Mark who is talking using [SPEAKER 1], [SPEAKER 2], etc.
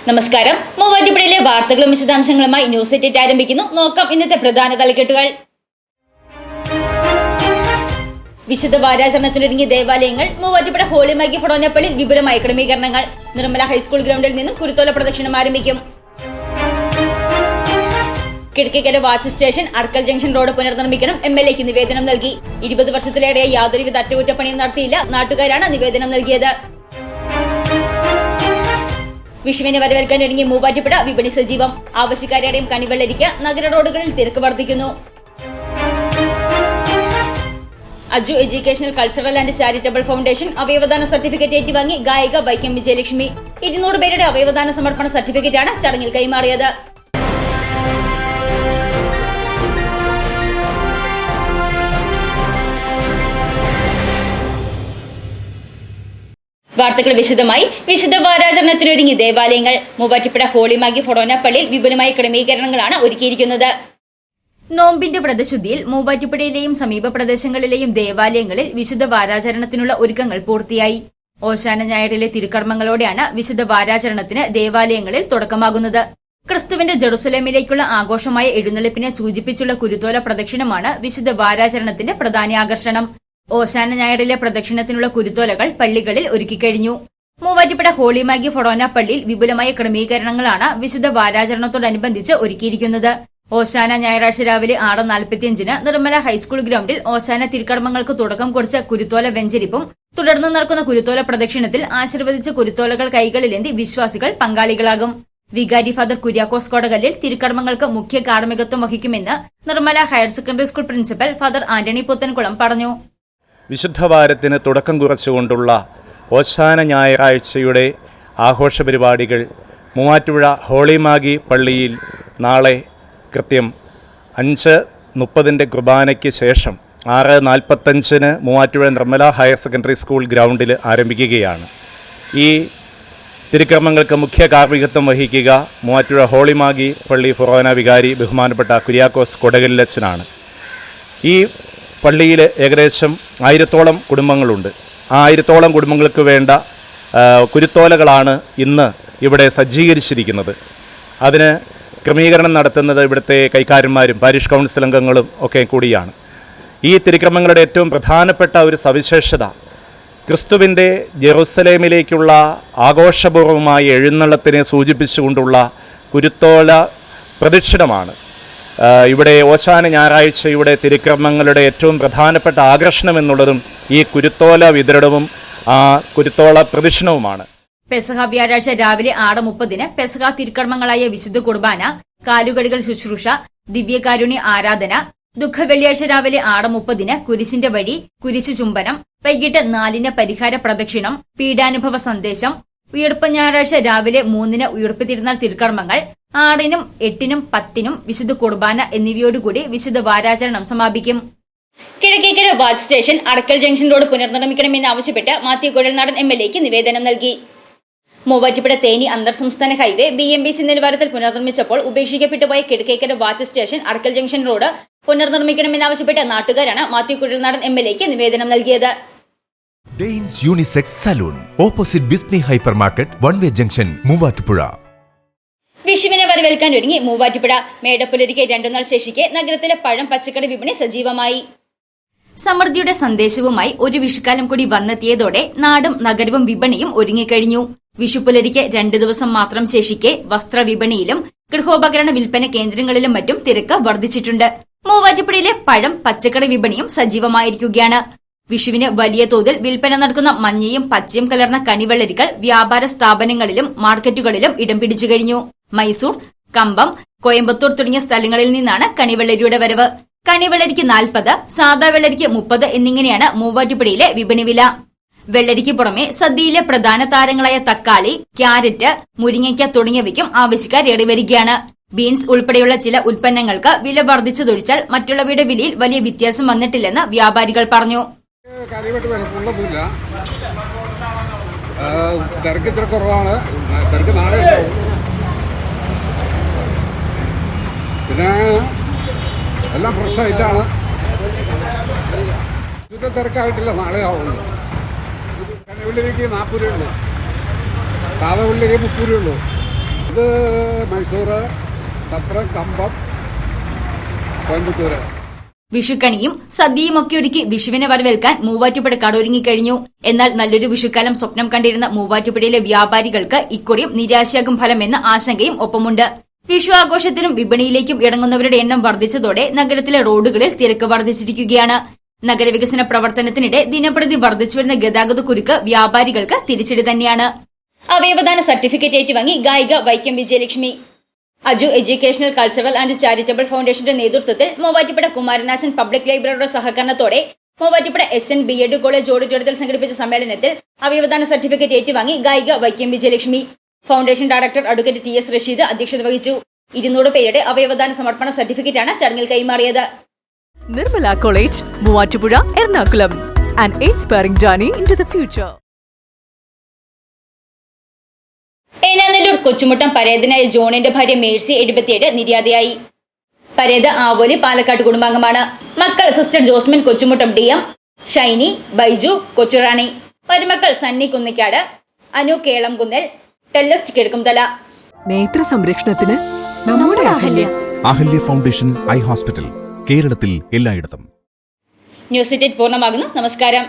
[SPEAKER 1] നമസ്കാരം. മൂവാറ്റുപുഴയിലെ വാർത്തകളും വിശദാംശങ്ങളുമായി ന്യൂസ് എറ്റ് ആരംഭിക്കുന്നു. നോക്കാം ഇന്നത്തെ പ്രധാന തലക്കെട്ടുകൾ. വിശുദ്ധ വാരാചരണത്തിനൊരുങ്ങിയ ദേവാലയങ്ങൾ. മൂവാറ്റുപുഴ ഹോളി മാഗി ഫൊറോനപ്പള്ളിയിൽ വിപുലമായ ക്രമീകരണങ്ങൾ. നിർമ്മല ഹൈസ്കൂൾ ഗ്രൗണ്ടിൽ നിന്നും കുരുത്തോല പ്രദക്ഷിണം ആരംഭിക്കും. Kizhakkekkara watch station Arakkal junction road പുനർനിർമ്മിക്കണം. MLAക്ക് നിവേദനം നൽകി. 20 വർഷത്തിലേറെ യാതൊരുവിധ അറ്റകുറ്റപ്പണിയും നടത്തിയില്ല. നാട്ടുകാരാണ് നിവേദനം നൽകിയത്. വിഷുവിനെ വരവേൽക്കാൻ ഒരുങ്ങി മൂവാറ്റുപുഴ. വിപണി സജീവം. ആവശ്യക്കാരുടെയും കണിവെള്ളരിക്ക്. നഗര റോഡുകളിൽ തിരക്ക് വർദ്ധിക്കുന്നു. Aju educational cultural and charitable foundation അവയവദാന സർട്ടിഫിക്കറ്റ് ഏറ്റുവാങ്ങി ഗായിക വൈക്കം വിജയലക്ഷ്മി. 200 പേരുടെ അവയവദാന സമർപ്പണ സർട്ടിഫിക്കറ്റാണ് ചടങ്ങിൽ കൈമാറിയത്. വാർത്തകൾ വിശദമായി. വിശുദ്ധ വാരാചരണത്തിനൊരുങ്ങി ദേവാലയങ്ങൾ. മൂവാറ്റുപുഴ ഹോളി മാഗി ഫൊറോനപ്പള്ളിയിൽ വിപുലമായ ക്രമീകരണങ്ങളാണ് ഒരുക്കിയിരിക്കുന്നത്. നോമ്പിന്റെ വ്രതശുദ്ധിയിൽ മൂവാറ്റുപുഴയിലെയും സമീപ പ്രദേശങ്ങളിലെയും ദേവാലയങ്ങളിൽ വിശുദ്ധ വാരാചരണത്തിനുള്ള ഒരുക്കങ്ങൾ പൂർത്തിയായി. ഓശാന ഞായറിലെ തിരുക്കർമ്മങ്ങളോടെയാണ് വിശുദ്ധ വാരാചരണത്തിന് ദേവാലയങ്ങളിൽ തുടക്കമാകുന്നത്. ക്രിസ്തുവിന്റെ ജെറുസലേമിലേക്കുള്ള ആഘോഷമായ എഴുന്നള്ളിപ്പിനെ സൂചിപ്പിച്ചുള്ള കുരുത്തോല പ്രദക്ഷിണമാണ് വിശുദ്ധ വാരാചരണത്തിന്റെ പ്രധാന ആകർഷണം. ഓശാന ഞായറിലെ പ്രദക്ഷിണത്തിനുള്ള കുരുത്തോലകൾ പള്ളികളിൽ ഒരുക്കിക്കഴിഞ്ഞു. മൂവാറ്റുപുഴ ഹോളി മാഗി ഫൊറോന പള്ളിയിൽ വിപുലമായ ക്രമീകരണങ്ങളാണ് വിശുദ്ധ വാരാചരണത്തോടനുബന്ധിച്ച് ഒരുക്കിയിരിക്കുന്നത്. ഓശാന ഞായറാഴ്ച രാവിലെ 6:45 നിർമ്മല ഹൈസ്കൂൾ ഗ്രൗണ്ടിൽ ഓശാന തിരുക്കർമ്മങ്ങൾക്ക് തുടക്കം കുറിച്ച കുരുത്തോല വെഞ്ചരിപ്പും തുടർന്ന് നടക്കുന്ന കുരുത്തോല പ്രദക്ഷിണത്തിൽ ആശീർവദിച്ച കുരുത്തോലകൾ കൈകളിലേന്തി വിശ്വാസികൾ പങ്കാളികളാകും. വികാരി ഫാദർ കുര്യാക്കോസ് കൊടകല്ലിൽ തിരുക്കർമ്മങ്ങൾക്ക് മുഖ്യ കാർമ്മികത്വം വഹിക്കുമെന്ന് Nirmala higher secondary school principal father Antony Puthenkulam പറഞ്ഞു.
[SPEAKER 2] വിശുദ്ധവാരത്തിന് തുടക്കം കുറിച്ചുകൊണ്ടുള്ള ഓശാന ഞായറാഴ്ചയുടെ ആഘോഷ പരിപാടികൾ മൂവാറ്റുപുഴ ഹോളി മാഗി പള്ളിയിൽ നാളെ കൃത്യം 5:30 കുർബാനയ്ക്ക് ശേഷം 6:45 Muvattupuzha Nirmala higher secondary school ഗ്രൗണ്ടിൽ ആരംഭിക്കുകയാണ്. ഈ തിരുക്കർമ്മങ്ങൾക്ക് മുഖ്യ കാർമ്മികത്വം വഹിക്കുക മൂവാറ്റുപുഴ ഹോളി മാഗി പള്ളി ഫൊറോന വികാരി ബഹുമാനപ്പെട്ട കുര്യാക്കോസ് കൊടകല്ലച്ചനാണ്. ഈ പള്ളിയിൽ ഏകദേശം 1000-ഓളം കുടുംബങ്ങളുണ്ട്. ആ 1000-ഓളം കുടുംബങ്ങൾക്ക് വേണ്ട കുരുത്തോലകളാണ് ഇന്ന് ഇവിടെ സജ്ജീകരിച്ചിരിക്കുന്നത്. അതിന് ക്രമീകരണം നടത്തുന്നത് ഇവിടുത്തെ കൈക്കാരന്മാരും പാരിഷ് കൗൺസിൽ അംഗങ്ങളും ഒക്കെ കൂടിയാണ്. ഈ തിരുക്രമങ്ങളുടെ ഏറ്റവും പ്രധാനപ്പെട്ട ഒരു സവിശേഷത ക്രിസ്തുവിൻ്റെ ജെറുസലേമിലേക്കുള്ള ആഘോഷപൂർവമായ എഴുന്നള്ളത്തിനെ സൂചിപ്പിച്ചുകൊണ്ടുള്ള കുരുത്തോല പ്രദക്ഷിണമാണ്. ഇവിടെ ഓശാന ഞായറാഴ്ചയുടെ തിരുക്രമങ്ങളുടെ ഏറ്റവും പ്രധാനപ്പെട്ട ആകർഷണം എന്നുള്ളതും ഈ കുരുത്തോല വിതരണവും ആ കുരുത്തോല പ്രദക്ഷിണവുമാണ്.
[SPEAKER 1] പെസഹ വ്യാഴാഴ്ച രാവിലെ 6:30 പെസഹ തിരുക്കർമ്മങ്ങളായ വിശുദ്ധ കുർബാന, കാലുകഴുകൽ ശുശ്രൂഷ, ദിവ്യകാരുണ്യ ആരാധന. ദുഃഖ വെള്ളിയാഴ്ച രാവിലെ 6:30 കുരിശിന്റെ വഴി, കുരിശു ചുംബനം. വൈകിട്ട് 4 പരിഹാര പ്രദക്ഷിണം, പീഡാനുഭവ സന്ദേശം. ഉയർപ്പ് ഞായറാഴ്ച രാവിലെ 3 ഉയർപ്പ് തിരുനാൾ തിരുക്കർമ്മങ്ങൾ. 6-നും 8-നും 10-നും വിശുദ്ധ കുർബാന എന്നിവയോടുകൂടി വിശുദ്ധ വാരാചരണം സമാപിക്കും. Kizhakkekkara watch station Arakkal junction road പുനർനിർമ്മിക്കണമെന്നാവശ്യപ്പെട്ട് മാത്യു കുഴൽനാടൻ MLAക്ക് നിവേദനം നൽകി. മൂവാറ്റുപുഴ തേനി അന്തർ സംസ്ഥാന ഹൈവേ BMBC നിലവാരത്തിൽ പുനർനിർമ്മിച്ചപ്പോൾ ഉപേക്ഷിക്കപ്പെട്ടുപോയ Kizhakkekkara watch station Arakkal junction road പുനർനിർമ്മിക്കണമെന്നാവശ്യപ്പെട്ട നാട്ടുകാരാണ് മാത്യു കുഴൽനാടൻ MLAക്ക് നിവേദനം നൽകിയത്.
[SPEAKER 3] ഡെയിൻസ് യൂണിസെക്സ് സലൂൺ ഓപ്പോസിറ്റ് ബിസ്നി hyper market, one way junction, Muvattupuzha.
[SPEAKER 1] വിഷുവിനെ വരവേൽക്കാൻ ഒരുങ്ങി മൂവാറ്റുപുഴ. മേടപ്പുലരിക്ക് 2 നാൾ ശേഷിക്കെ നഗരത്തിലെ പഴം പച്ചക്കറി വിപണി സജീവമായി. സമൃദ്ധിയുടെ സന്ദേശവുമായി ഒരു വിഷുക്കാലം കൂടി വന്നെത്തിയതോടെ നാടും നഗരവും വിപണിയും ഒരുങ്ങിക്കഴിഞ്ഞു. വിഷുപ്പുലരിക്ക് 2 ദിവസം മാത്രം ശേഷിക്കെ വസ്ത്രവിപണിയിലും ഗൃഹോപകരണ വിൽപ്പന കേന്ദ്രങ്ങളിലും മറ്റും തിരക്ക് വർദ്ധിച്ചിട്ടുണ്ട്. മൂവാറ്റുപുഴയിലെ പഴം പച്ചക്കറി വിപണിയും സജീവമായിരിക്കുകയാണ്. വിഷുവിന് വലിയ തോതിൽ വിൽപ്പന നടക്കുന്ന മഞ്ഞയും പച്ചയും കലർന്ന കണിവെള്ളരികൾ വ്യാപാര സ്ഥാപനങ്ങളിലും മാർക്കറ്റുകളിലും ഇടം പിടിച്ചു കഴിഞ്ഞു. മൈസൂർ, കമ്പം, കോയമ്പത്തൂർ തുടങ്ങിയ സ്ഥലങ്ങളിൽ നിന്നാണ് കണിവെള്ളരിയുടെ വരവ്. കണിവെള്ളരിക്ക് 40, സാദാ വെള്ളരിക്ക് 30 എന്നിങ്ങനെയാണ് മൂവാറ്റുപുഴയിലെ വിപണി വില. വെള്ളരിക്ക് പുറമെ സദ്യയിലെ പ്രധാന താരങ്ങളായ തക്കാളി, ക്യാരറ്റ്, മുരിങ്ങയ്ക്ക തുടങ്ങിയവയ്ക്കും ആവശ്യക്കാരേറി വരികയാണ്. ബീൻസ് ഉൾപ്പെടെയുള്ള ചില ഉൽപ്പന്നങ്ങൾക്ക് വില വർദ്ധിച്ചതൊഴിച്ചാൽ മറ്റുള്ളവയുടെ വിലയിൽ വലിയ വ്യത്യാസം വന്നിട്ടില്ലെന്ന് വ്യാപാരികൾ പറഞ്ഞു.
[SPEAKER 4] തിരക്ക് ഇത്ര കുറവാണ്. തിരക്ക് നാളെ ഉണ്ടാവും. പിന്നെ എല്ലാം ഫ്രഷ് ആയിട്ടാണ്. തിരക്കായിട്ടില്ല, നാളെ ആവുള്ളൂ. കണിവെള്ളരിക്ക് 40 രൂപയുള്ളൂ, സാധാ വെള്ളരിക്ക് 30 രൂപയുള്ളൂ. ഇത് മൈസൂർ, സത്രം, കമ്പം, കോയമ്പത്തൂർ.
[SPEAKER 1] വിഷുക്കണിയും സദ്യയും ഒക്കെ ഒരുക്കി വിഷുവിനെ വരവേൽക്കാൻ മൂവാറ്റുപുഴക്കാട് ഒരുങ്ങിക്കഴിഞ്ഞു. എന്നാൽ നല്ലൊരു വിഷുക്കാലം സ്വപ്നം കണ്ടിരുന്ന മൂവാറ്റുപുഴയിലെ വ്യാപാരികൾക്ക് ഇക്കുറിയും നിരാശയാകും ഫലമെന്ന ആശങ്കയും ഒപ്പമുണ്ട്. വിഷു ആഘോഷത്തിനും വിപണിയിലേക്കും ഇറങ്ങുന്നവരുടെ എണ്ണം വർദ്ധിച്ചതോടെ നഗരത്തിലെ റോഡുകളിൽ തിരക്ക് വർദ്ധിച്ചിരിക്കുകയാണ്. നഗരവികസന പ്രവർത്തനത്തിനിടെ ദിനപ്രതി വർദ്ധിച്ചുവരുന്ന ഗതാഗത കുരുക്ക് വ്യാപാരികൾക്ക് തിരിച്ചടി തന്നെയാണ്. അവയവദാന സർട്ടിഫിക്കറ്റ് ഏറ്റുവാങ്ങി ഗായിക Vaikom Vijayalakshmi. Aju educational cultural and charitable ഫൗണ്ടേഷന്റെ നേതൃത്വത്തിൽ മൂവാറ്റുപുഴ കുമാരനാശൻ പബ്ലിക് ലൈബ്രറിയുടെ സഹകരണത്തോടെ മൂവാറ്റുപുഴ SN BEd കോളേജ് ഓഡിറ്റോറിയത്തിൽ സംഘടിപ്പിച്ച സമ്മേളനത്തിൽ അവയവദാന സർട്ടിഫിക്കറ്റ് ഏറ്റുവാങ്ങി ഗായിക Vaikom Vijayalakshmi. Foundation director advocate TS Rasheed അധ്യക്ഷത വഹിച്ചു. 200 പേരുടെ അവയവദാന സമർപ്പണ സർട്ടിഫിക്കറ്റാണ് ചടങ്ങിൽ കൈമാറിയത്.
[SPEAKER 5] Nirmala college, Muvattupuzha, Ernakulam. An inspiring journey into the future.
[SPEAKER 1] Enanalloor Kochumuttom പരേതനായ ജോണിന്റെ ഭാര്യ മേഴ്സി 77 നിര്യാതയായി. പരേത ആവോലി പാലക്കാട് കുടുംബാംഗമാണ്. മക്കൾ സിസ്റ്റർ ജോസ്മിൻ കൊച്ചുമുട്ടം DM, ഷൈനി, ബൈജു, കൊച്ചുറാണി. മരുമക്കൾ സണ്ണി കുന്നിക്കാട്, അനു കേളംകുന്നൽ, ടെല്ലസ്റ്റ് കിഴക്കുംതല.
[SPEAKER 5] നേത്ര സംരക്ഷണത്തിന് നമ്മുടെ Ahalya.
[SPEAKER 6] Ahalya foundation eye hospital, കേരളത്തിൽ എല്ലായിടത്തും.
[SPEAKER 1] ന്യൂസ് 8 പൂർണ്ണമാകുന്നു. നമസ്കാരം.